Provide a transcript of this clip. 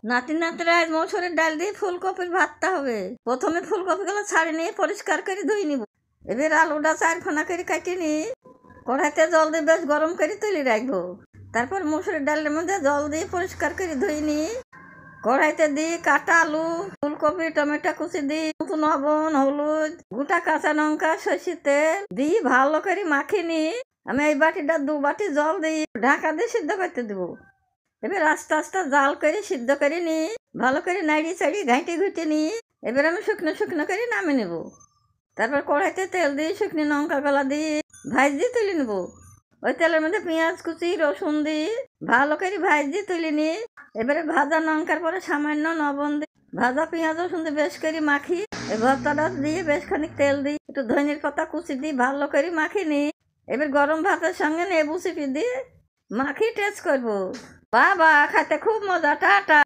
নাতি নাতিরা আজ মসুরের ডাল দিয়ে ফুলকপির ভাতটা হবে। প্রথমে ফুলকপিগুলো ছাড়ি নিয়ে পরিষ্কার করে ধুয়ে নিব। এবার আলুটা 4 ফানা করে কাটিয়ে নিয়ে কড়াইতে জল দিয়ে বেশ গরম করে তুলে রাখবো। তারপর মসুরের ডালের মধ্যে জল দিয়ে পরিষ্কার করে ধুয়ে নিয়ে কড়াইতে দিয়ে কাটা আলু, ফুলকপি, টমেটো কুচি দিয়ে লবণ, হলুদ, গোটা কাঁচা লঙ্কা, সরষের তেল দিয়ে ভালো করে মাখিয়ে নিয়ে আমি এই বাটিটা 2 বাটি জল দিয়ে ঢাকা দিয়ে সিদ্ধ করতে দেবো। এবার আস্তে আস্তে জাল করে সিদ্ধ করে নিয়ে ভালো করে নাড়িয়ে চাড়িয়ে ঘাঁটে ঘুটে নিয়ে এবার আমি শুকনো শুকনো করে নামিয়ে নেব। তারপর কড়াইতে তেল দিয়ে শুকনো লঙ্কা গলা দিয়ে ভাজিয়ে তুলে নেব। ওই তেলের মধ্যে পেঁয়াজ কুচি, রসুন দিয়ে ভালো করে ভাজিয়ে তুলে নিয়ে এবারে ভাজা লঙ্কার পরে সামান্য লবণ দিয়ে ভাজা পেঁয়াজ রসুন দিয়ে বেশ করে মাখি এই ভর্তাটা দিয়ে বেশ খানিক তেল দিই, একটু ধনিয়ার পাতা কুচি দিয়ে ভালো করে মাখিয়ে নিই। এবার গরম ভাতের সঙ্গে লেবু চিপি দিয়ে মাখিয়ে টেস্ট করবো। বাবা, খেতে খুব মজা। টাটা।